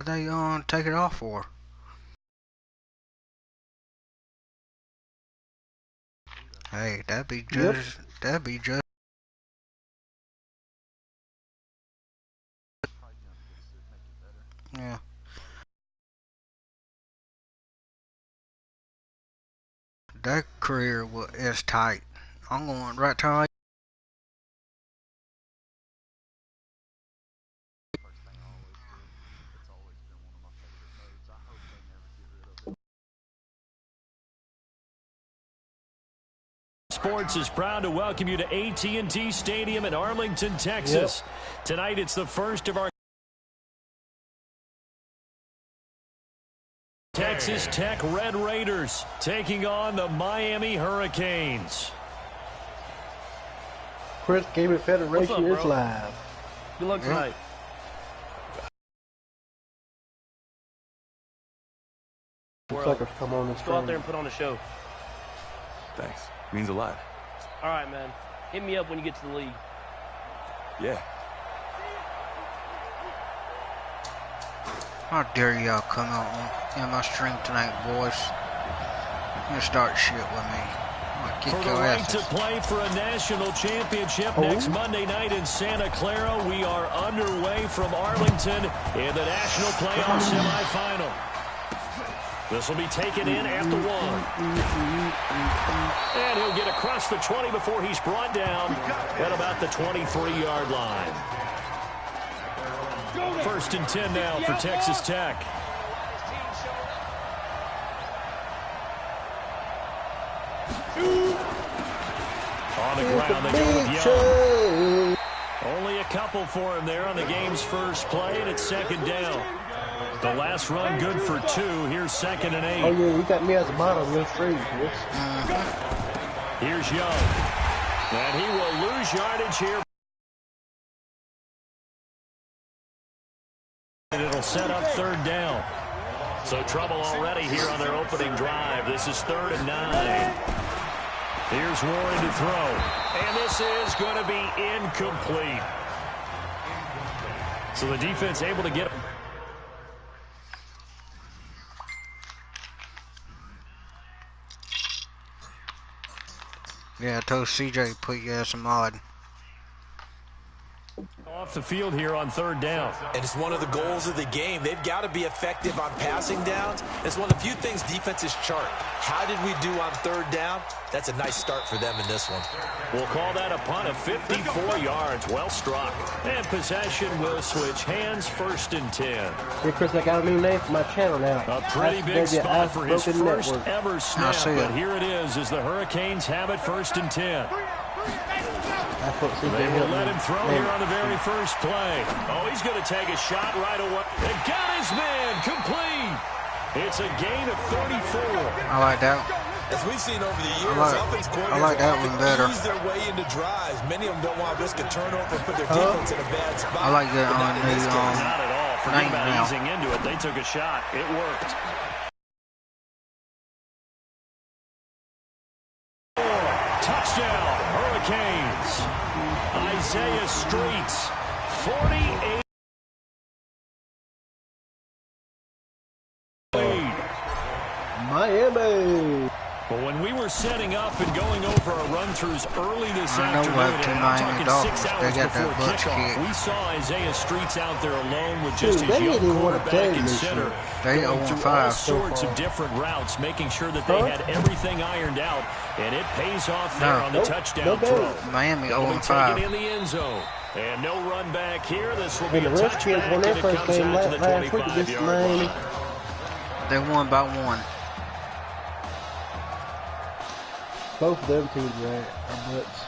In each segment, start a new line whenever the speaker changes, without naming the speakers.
They take it off for? Hey, that'd be just. Yeah. That career is tight. I'm going right to
Sports is proud to welcome you to AT&T Stadium in Arlington, Texas. Yep. Tonight it's the first of our Texas Tech Red Raiders taking on the Miami Hurricanes.
Chris Gaming Federation is live.
Good luck tonight.
Suckers come on this
Go out there and put on a show.
Thanks. Means a lot.
All right, man. Hit me up when you get to the league.
Yeah.
How dare y'all come out in my stream tonight, boys? You start shit with me.
For the right to play for a national championship next Monday night in Santa Clara, we are underway from Arlington in the national playoff semifinal. This will be taken in at the 1. And he'll get across the 20 before he's brought down at about the 23-yard line. 1st and 10 now for Texas Tech. On the ground, they go with Young. Only a couple for him there on the game's first play, and it's 2nd down. The last run good for 2. Here's 2nd and 8.
Oh, yeah, you got me as a model on your stream, Chris.
Here's Young. And he will lose yardage here. And it'll set up 3rd down. So trouble already here on their opening drive. This is 3rd and 9. Here's Warren to throw. And this is going to be incomplete. So the defense able to get him.
Yeah, I told CJ put you as a mod.
Off the field here on 3rd down.
And it's one of the goals of the game. They've got to be effective on passing downs. It's one of the few things defenses chart. How did we do on 3rd down? That's a nice start for them in this one.
We'll call that a punt of 54 yards. Well struck. And possession will switch hands. 1st and 10.
Hey, Chris, I got a new name for my channel now.
A pretty big spot for his first ever snap. But here it is as the Hurricanes have it 1st and 10. They will let him throw here on the very first play. Oh, he's going to take a shot right away. They got his man complete. It's a gain of 34.
I like that.
As we've seen over the years, offense coordinators ease their way into drives. Many of them don't want to risk a turnover and put their defense in a bad spot.
I like that on the
not at all. Forget about easing into it. They took a shot. It worked. Touchdown, Hurricanes. Isaiah Streets, 48.
Miami.
Well, when we were setting up and going over our run-throughs early this afternoon, and I'm talking 6 hours before kickoff, we saw Isaiah Streets out there alone with just his young quarterback and center, going through all sorts of different routes, making sure that they had everything ironed out, and it pays off there on the touchdown throw.
Miami
0-5. Taken in the end zone. And no run back here. This will be a touchback, and it comes out to the 25-yard line.
They won by 1.
Both of them teams are nuts.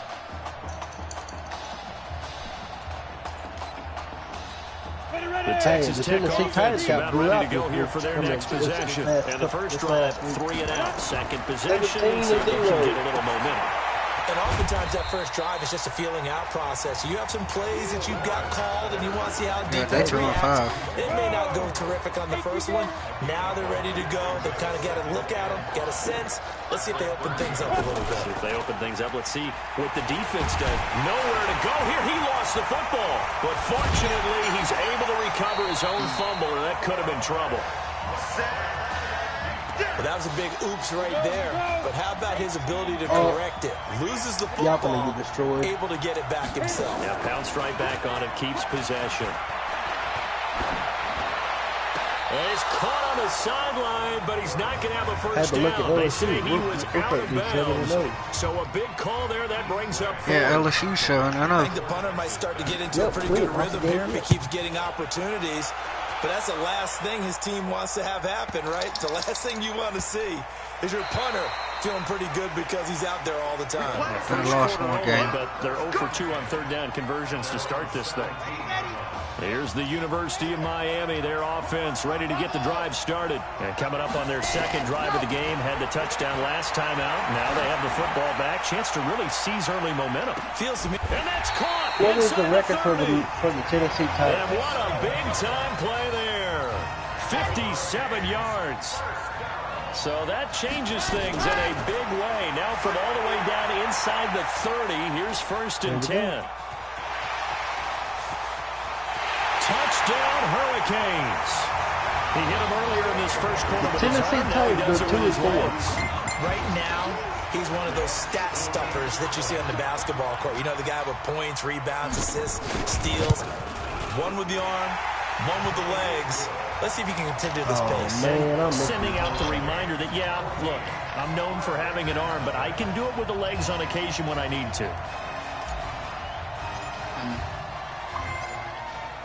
The Texas Tech offense about ready to go here for their next possession. And the first drive, 3 and out. Second possession, see if they can get a little momentum.
And oftentimes that first drive is just a feeling out process. You have some plays that you've got called and you want to see how defense reacts. It may not go terrific on the first one. Now they're ready to go. They've kind of got to look at them, got a sense. Let's see if they open things up a little bit.
If they open things up, let's see what the defense does. Nowhere to go here. He lost the football. But fortunately, he's able to recover his his own fumble, and that could have been trouble.
Well, that was a big oops right there. But how about his ability to correct it? Loses the football, able to get it back himself.
Yeah, pounced right back on it, keeps possession. And he's caught on the sideline, but he's not going to have a first down. They say he was out of bounds. So a big call there, that brings up fourth.
Yeah, LSU showing, I know.
I think the punter might start to get into a pretty good rhythm here if he keeps getting opportunities. But that's the last thing his team wants to have happen, right? The last thing you want to see is your punter feeling pretty good because he's out there all the time.
They lost one game.
But they're 0 for 2 on third down conversions to start this thing. Here's the University of Miami, their offense ready to get the drive started. And coming up on their second drive of the game, had the touchdown last time out. Now they have the football back. Chance to really seize early momentum.
Feels to me.
And that's caught.
What is the record for the Tennessee Titans?
And what a big-time play there. 57 yards. So that changes things in a big way. Now from all the way down inside the 30, here's 1st and 10. Touchdown, Hurricanes. He hit him earlier in this first quarter with his arm. Now he does it with his legs.
Right now, he's one of those stat stuffers that you see on the basketball court. You know, the guy with points, rebounds, assists, steals. One with the arm, one with the legs. Let's see if he can continue this pace.
Man,
sending out the reminder that, yeah, look, I'm known for having an arm, but I can do it with the legs on occasion when I need to.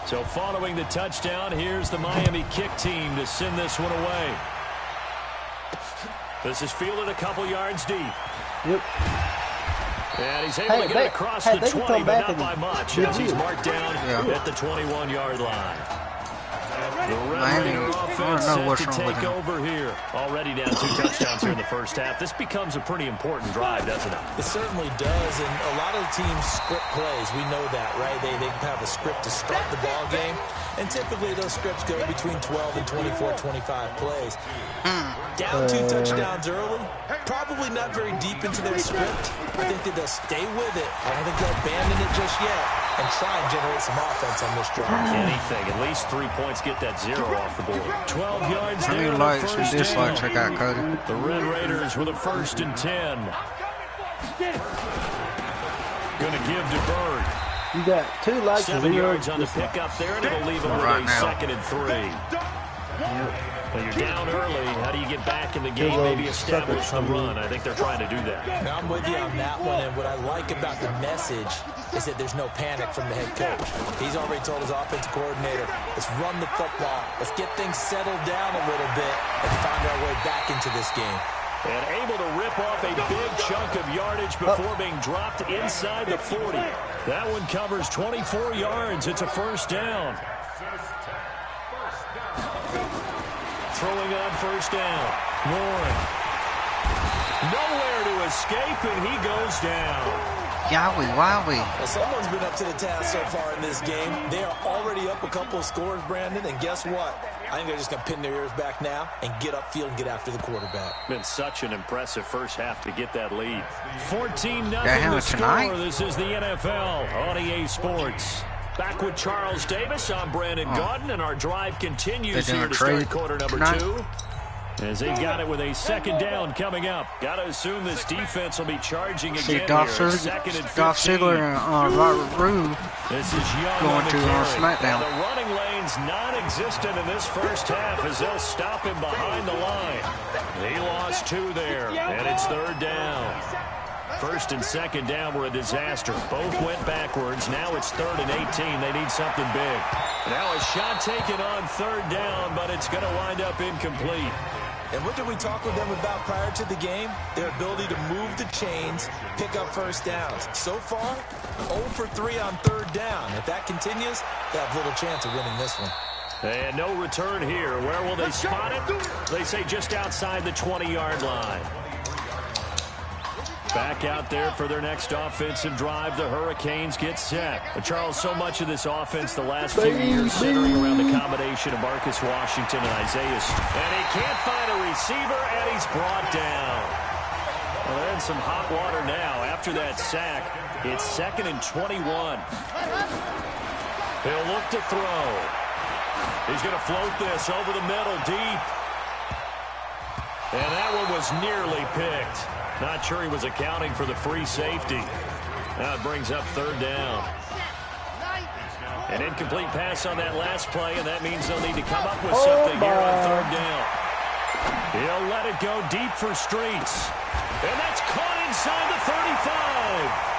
So following the touchdown, here's the Miami kick team to send this one away. This is fielded a couple yards deep.
Yep.
And he's able to get it across the 20, but not by much, as he's marked down at the 21-yard line. The Red Raider offense set to take over here. Already down 2 touchdowns here in the first half. This becomes a pretty important drive, doesn't it?
It certainly does, and a lot of teams script plays. We know that, right? They have a script to start the ball game, and typically those scripts go between 12 and 24, 25 plays. Down 2 touchdowns early, probably not very deep into their script. I think that they'll stay with it. I don't think they'll abandon it just yet and try and generate some offense on this drive.
Anything, at least 3 points, get that 0 off the board. 12 yards there.
How many likes and dislikes I got, Cody?
The Red Raiders with a 1st and 10. Gonna give to Bird.
You got 2 likes.
7 yards on the pickup there, and it'll leave him with a 2nd and 3. When you're down early, how do you get back in the game, maybe establish the run? I think they're trying to do that.
Now, I'm with you on that one, and what I like about the message is that there's no panic from the head coach. He's already told his offensive coordinator, let's run the football, let's get things settled down a little bit, and find our way back into this game.
And able to rip off a big chunk of yardage before being dropped inside the 40. That one covers 24 yards. It's a 1st down. Throwing on 1st down. Warren. Nowhere to escape, and he goes down.
Yowie, wowie.
Well, someone's been up to the task so far in this game. They are already up a couple of scores, Brandon, and guess what? I think they're just going to pin their ears back now and get upfield and get after the quarterback.
Been such an impressive first half to get that lead. 14-0 the score.
Tonight?
This is the NFL on EA Sports. Back with Charles Davis. I'm Brandon Gaudin, and our drive continues here to start quarter number 2. As they got it with a 2nd down coming up. Got to assume this defense will be charging again here.
Dolph
2nd and 15.
Dolph Ziggler and Robert Roode
this is Young
going
on
to SmackDown.
And the running lane's non-existent in this first half as they'll stop him behind the line. He lost 2 there, and it's 3rd down. 1st and 2nd down were a disaster. Both went backwards. Now it's 3rd and 18. They need something big. Now a shot taken on 3rd down, but it's going to wind up incomplete.
And what did we talk with them about prior to the game? Their ability to move the chains, pick up 1st downs. So far, 0 for 3 on 3rd down. If that continues, they have little chance of winning this one.
And no return here. Where will they spot it? They say just outside the 20-yard line. Back out there for their next offensive drive. The Hurricanes get set. But Charles, so much of this offense the last few years centering around the combination of Marcus Washington and Isaiah. And he can't find a receiver, and he's brought down. Well, they're in some hot water now. After that sack, it's 2nd and 21. He'll look to throw. He's going to float this over the middle, deep. And that one was nearly picked. Not sure he was accounting for the free safety. Now it brings up third down. An incomplete pass on that last play, and that means they'll need to come up with something here on third down. He'll let it go deep for Streets. And that's caught inside the 35.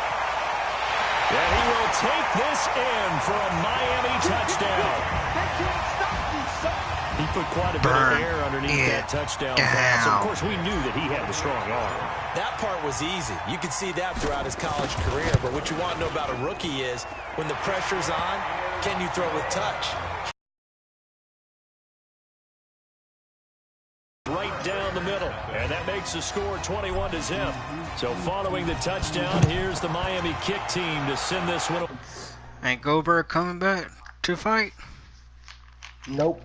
And he will take this in for a Miami touchdown. He put quite a bit of air underneath that touchdown pass. Of course, we knew that he had the strong arm.
That part was easy. You could see that throughout his college career. But what you want to know about a rookie is when the pressure's on, can you throw with touch?
Right down the middle, and that makes the score 21-0. So following the touchdown, here's the Miami kick team to send this one.
Ain't Goldberg coming back to fight?
Nope.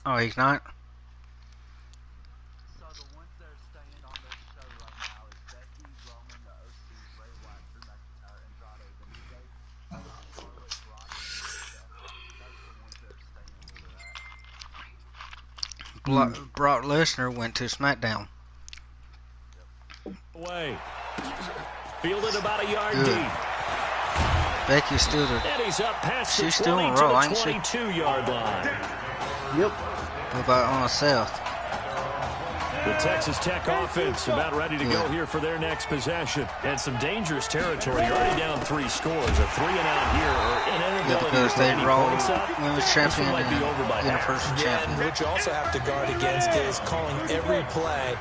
Oh, he's not?
So the ones that are staying on their show right now is Becky, Roman, the OC, Bray Wyatt, Drew McIntyre, Andrade, the New Day, Brock, that's the ones that are staying where they're at.
Brock Lesnar went to SmackDown.
Away. Fielded about a yard
Good.
deep.
Becky's still the...
And he's up past
She's
the
still
20
on
to
roll,
the
ain't she?
22-yard line.
Yep.
What about on the south?
The Texas Tech offense about ready to go here for their next possession. And some dangerous territory. You're already down 3 scores. A 3-and-out here or an inability
Because
to
they
any
roll
points up.
women's
This
champion
one might be
and
over by half.
universal
Yeah, and
champion.
what you also have to guard against is calling every play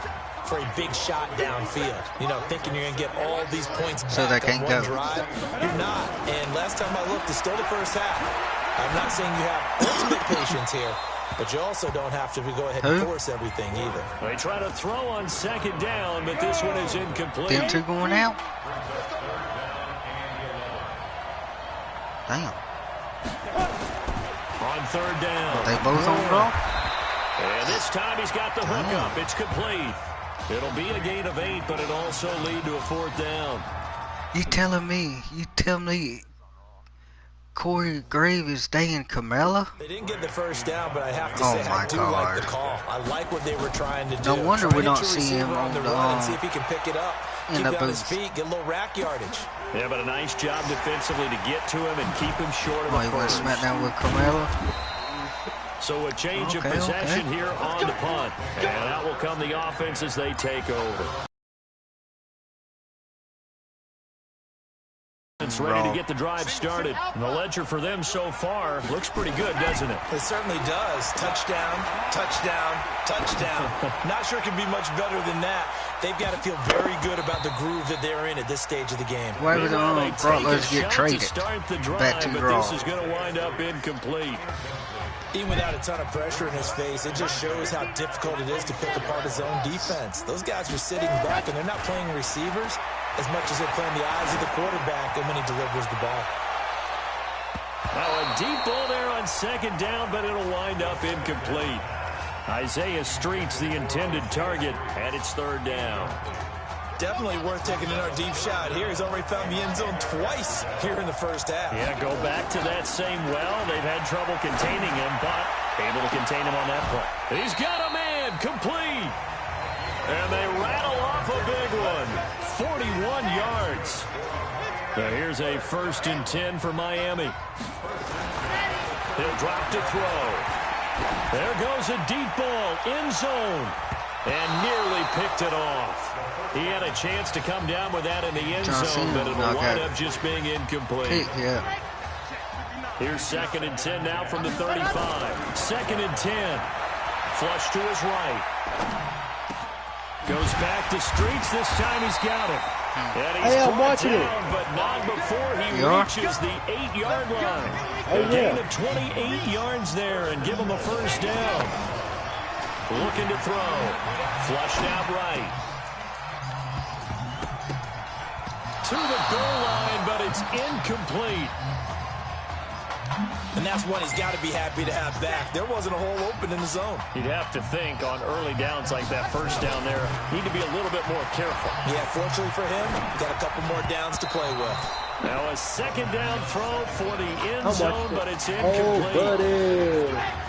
for a big shot downfield. You know, thinking you're going to get all these points back
So they
on
can't
one
go.
drive. You're not. And last time I looked, it's still the first half. I'm not saying you have ultimate patience here, but you also don't have to go ahead and force everything either.
They try to throw on second down, but this one is incomplete.
Them two going out? Damn.
On third down.
They both on roll?
And this time he's got the hook up. It's complete. It'll be a gain of 8, but it'll also lead to a 4th down.
You tell me Corey Grave is staying Camilla?
They didn't get the first down, but I have to say I do like the call. I like what they were trying to do.
No wonder we don't see him on the
run and see if he can pick it up.
in
Keep
the
it on his
booth.
feet, get a little rack yardage.
Yeah, but a nice job defensively to get to him and keep him short of
Oh,
the
he went
first.
SmackDown with Camilla?
So a change of possession here on the punt. And out will come the offense as they take over. It's ready to get the drive started. And the ledger for them so far looks pretty good, doesn't it?
It certainly does. Touchdown, touchdown, touchdown. Not sure it can be much better than that. They've got to feel very good about the groove that they're in at this stage of the game.
Why would Brock Lesnar get traded? Back to Raw.
This is going to wind up incomplete.
Even without a ton of pressure in his face, it just shows how difficult it is to pick apart his own defense. Those guys are sitting back, and they're not playing receivers as much as they're playing the eyes of the quarterback and when he delivers the ball.
Now a deep ball there on second down, but it'll wind up incomplete. Isaiah Streets, the intended target, and it's third down.
Definitely worth taking another deep shot here. He's already found the end zone twice here in the first half.
Yeah, go back to that same well. They've had trouble containing him, but able to contain him on that play. He's got a man, complete. And they rattle off a big one. 41 yards. Now here's a 1st and 10 for Miami. He'll drop to throw. There goes a deep ball, end zone. And nearly picked it off. He had a chance to come down with that in the end zone, but it'll wind up just being incomplete.
Yeah.
Here's 2nd and 10 now from the 35. 2nd and 10. Flush to his right. Goes back to Streets. This time he's got it. And he's brought down, but not before he reaches the 8-yard line. A gain of 28 yards there and give him a 1st down. Looking to throw. Flushed out right. To the goal line, but it's incomplete.
And that's one he's got to be happy to have back. There wasn't a hole open in the zone.
You'd have to think on early downs like that 1st down there, need to be a little bit more careful.
Yeah, fortunately for him, got a couple more downs to play with.
Now a second down throw for the end zone, but it's incomplete.
Oh, buddy.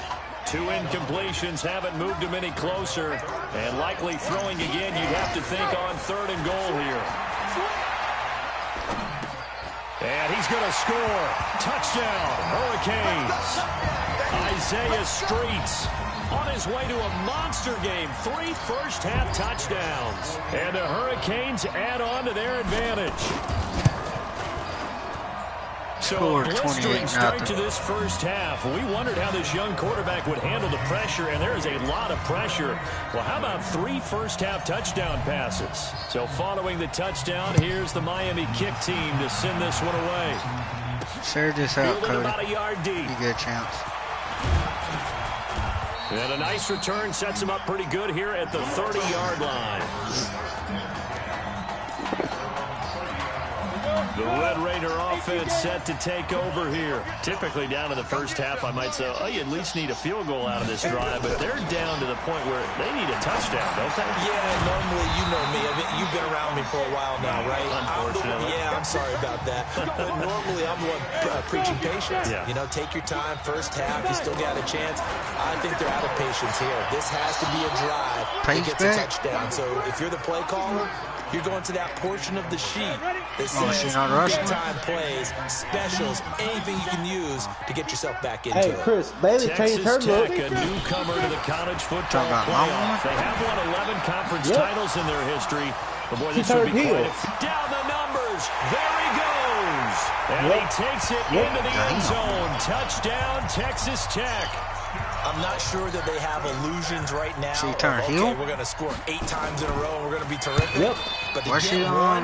2 incompletions haven't moved him any closer. And likely throwing again, you'd have to think on 3rd and goal here. And he's going to score. Touchdown, Hurricanes. Isaiah Streets on his way to a monster game. 3 first-half touchdowns. And the Hurricanes add on to their advantage. So a blistering start to this first half. We wondered how this young quarterback would handle the pressure, and there is a lot of pressure. Well, how about 3 first-half touchdown passes? So following the touchdown, here's the Miami kick team to send this one away.
Share this out, Cody.
About a yard deep.
You get a chance.
And a nice return sets him up pretty good here at the 30-yard line. The Red Raider offense set to take over here. Typically down in the first half, I might say, oh, you at least need a field goal out of this drive, but they're down to the point where they need a touchdown, don't they?
Yeah, normally, you know me. I mean, you've been around me for a while now, right?
Unfortunately.
I'm sorry about that. But normally, I'm the one preaching patience.
Yeah.
You know, take your time. First half, you still got a chance. I think they're out of patience here. This has to be a drive that gets a touchdown. So if you're the play caller, you're going to that portion of the sheet that says big-time plays, specials, anything you can use to get yourself back into it.
Hey, Chris, Bailey changed her look.
Texas Tech, a newcomer to the college football playoff. They have won 11 conference titles in their history. But boy, this would be quite down the numbers. There he goes. And he takes it into the end zone. Touchdown, Texas Tech.
I'm not sure that they have illusions right now.
So you turn heel?
We're going to score 8 times in a row and we're going to be terrific.
Yep.
But
Where's she on?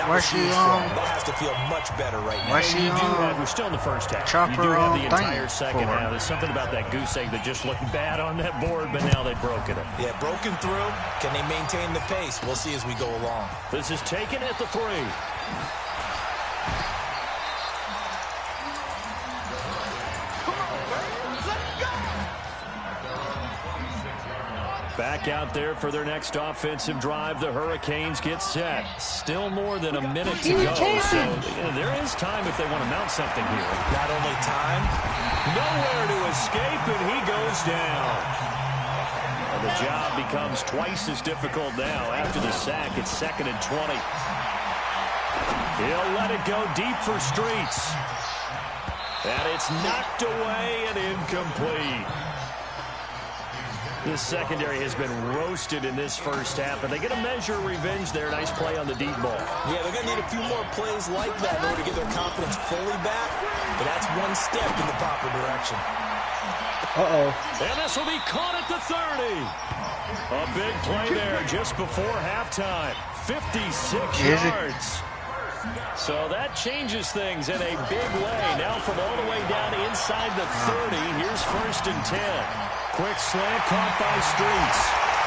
Where's she on?
That has to feel much better right now.
Where's she on?
We're still in the first half.
Chopper
you do have
on
the entire second half. There's something about that goose egg that just looked bad on that board, but now they've broken it.
Yeah, broken through. Can they maintain the pace? We'll see as we go along.
This is taken at the 3. Back out there for their next offensive drive. The Hurricanes get set. Still more than a minute to go. So there is time if they want to mount something here.
Not only time,
nowhere to escape, and he goes down. And the job becomes twice as difficult now. After the sack, it's 2nd and 20. He'll let it go deep for Streets. And it's knocked away and incomplete. This secondary has been roasted in this first half, but they get a measure of revenge there. Nice play on the deep ball.
Yeah, they're going to need a few more plays like that in order to get their confidence fully back, but that's one step in the proper direction.
Uh-oh.
And this will be caught at the 30. A big play there just before halftime. 56 yards. So that changes things in a big way. Now from all the way down inside the 30, here's 1st and 10. Quick slant caught by Streets.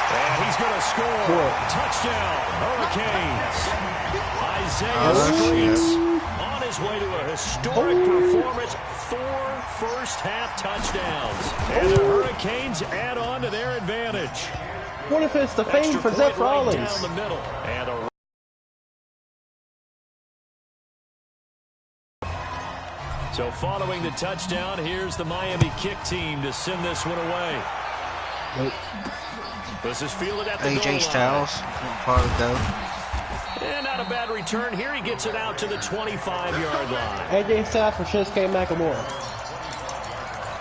And he's going to score. Touchdown, Hurricanes. Isaiah Streets on his way to a historic performance. 4 first-half touchdowns. And the Hurricanes add on to their advantage.
What if it's the fame for Zeph Rollins?
Down the middle. And a So following the touchdown, here's the Miami kick team to send this one away.
Nope.
This is fielded at the goal
AJ Styles, part of go.
And not a bad return here. He gets it out to the 25-yard line.
AJ Styles for Shinsuke Nakamura.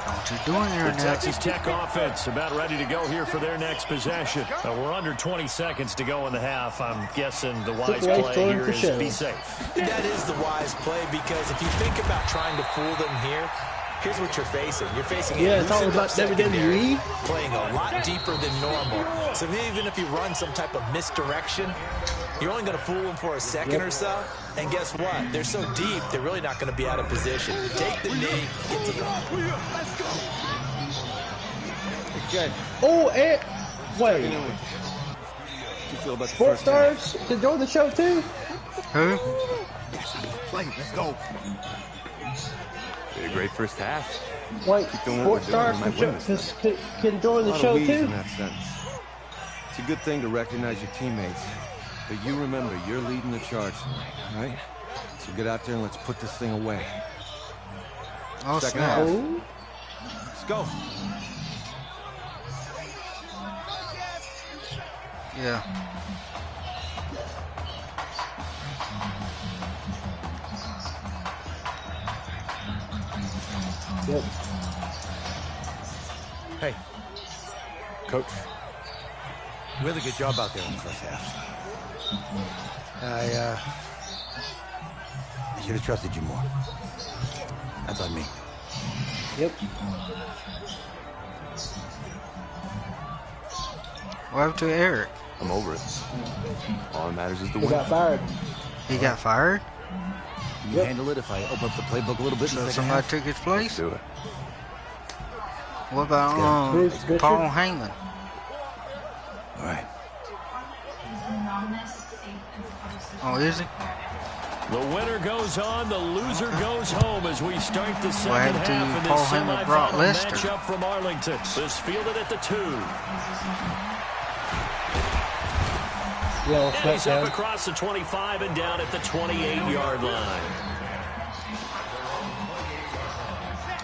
What you doing here,
The Texas Tech offense about ready to go here for their next possession. We're under 20 seconds to go in the half. I'm guessing the wise play here is be safe.
That is the wise play, because if you think about trying to fool them here, here's what you're facing. You're facing a
it's all about
secondary playing a lot deeper than normal. So even if you run some type of misdirection, you're only going to fool them for a second or so. And guess what? They're so deep, they're really not going to be out of position. Take the knee, get to the...
Okay. Oh, and... Wait.
You feel about the
Sports Stars can join the show, too?
Who?
Play, let's go. A great first half.
Wait, Sports Stars can join the show, too?
In that sense. It's a good thing to recognize your teammates. But you remember, you're leading the charge tonight, right?
So get out there and let's put this thing away.
Oh,
Second
snap.
half. Let's go.
Yeah.
Yep.
Hey, Coach. Really good job out there in the first half. I should have trusted you more. That's on me.
Yep.
What happened to Eric?
I'm over it. All that matters is the
He
win.
got fired.
He got fired?
Can you handle it if I open up the playbook a little bit?
So somebody took his place?
Do it.
What about
Good
Paul
shit.
Heyman?
All right.
Oh, is he?
The winner goes on, the loser goes home as we start the second
happened to
half in
Paul
this
Heyman brought
semifinal
Lester?
matchup from Arlington. This fielded at the 2.
Yeah,
And he's up
down.
across the 25 and down at the 28-yard line.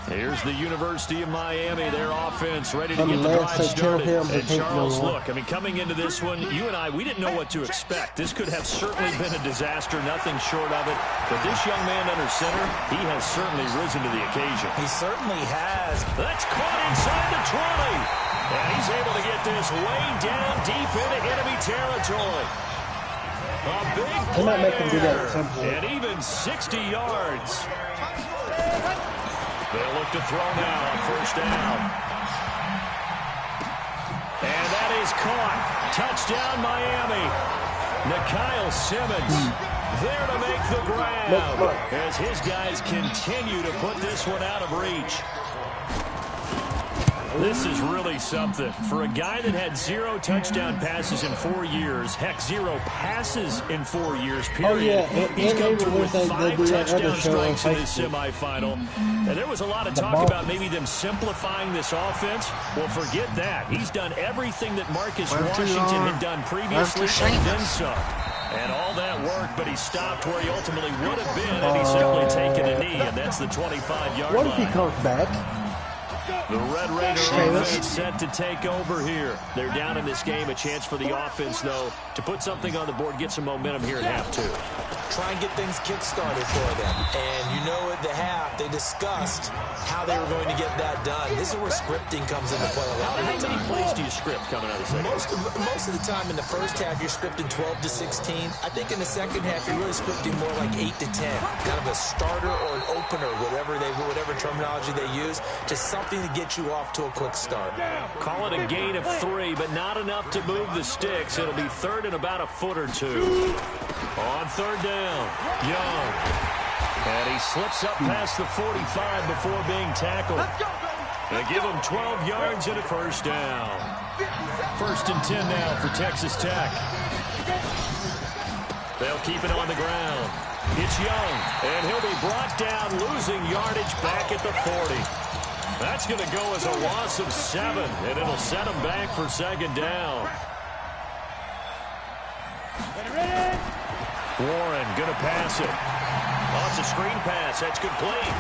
Here's the University of Miami, their offense ready to get the drive started. And Charles, look, I mean, coming into this one, you and I, we didn't know what to expect. This could have certainly been a disaster, nothing short of it. But this young man under center, he has certainly risen to the occasion.
He certainly has.
That's caught inside the 20. And he's able to get this way down deep into enemy territory. A big
They might make him do that
play
at some point.
and even 60 yards. They'll look to throw now on first down. And that is caught. Touchdown, Miami. Nikhil Simmons there to make the grab as his guys continue to put this one out of reach. This is really something. For a guy that had 0 touchdown passes in 4 years, heck, 0 passes in 4 years, period.
Oh, yeah.
He's come through with
They
5
do that
touchdown
other show on
strikes in this
Facebook.
semifinal. And there was a lot of talk about maybe them simplifying this offense. Well, forget that. He's done everything that Marcus Washington had done previously and then some. And all that worked, but he stopped where he ultimately would have been, and he's simply taken a knee, and that's the 25-yard line.
What if he comes back?
The Red Raider offense set to take over here. They're down in this game. A chance for the offense, though, to put something on the board, get some momentum here in half 2.
Try and get things kick-started for them. And you know at the half, they discussed how they were going to get that done. This is where scripting comes into play a lot of the time.
How many plays do you script coming out of the second?
Most of the time in the first half, you're scripting 12 to 16. I think in the second half, you're really scripting more like 8 to 10. Kind of a starter or an opener, whatever terminology they use. Just something to get you off to a quick start.
Call it a gain of 3, but not enough to move the sticks. It'll be third and about a foot or 2. On third down, Young. And he slips up past the 45 before being tackled. They give him 12 yards and a first down. First and 10 now for Texas Tech. They'll keep it on the ground. It's Young, and he'll be brought down, losing yardage back at the 40. That's going to go as a loss of 7, and it'll set him back for second down. Warren going to pass it. Oh, it's a screen pass. That's complete.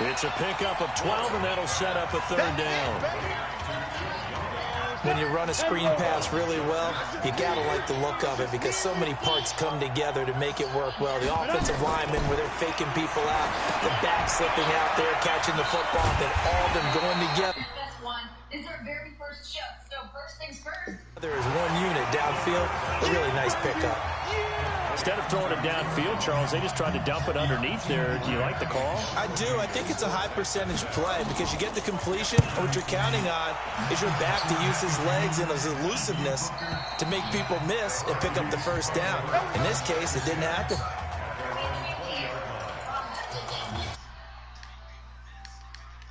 It's a pickup of 12, and that'll set up a third down.
When you run a screen pass really well, you got to like the look of it because so many parts come together to make it work well. The offensive linemen, where they're faking people out, the back slipping out there, catching the football, then all of them going together.
This one is our very first show, so first things first.
There is one unit downfield, a really nice pickup.
Instead of throwing it downfield, Charles, they just tried to dump it underneath there. Do you like the call?
I do. I think it's a high percentage play because you get the completion, and what you're counting on is your back to use his legs and his elusiveness to make people miss and pick up the first down. In this case, it didn't happen.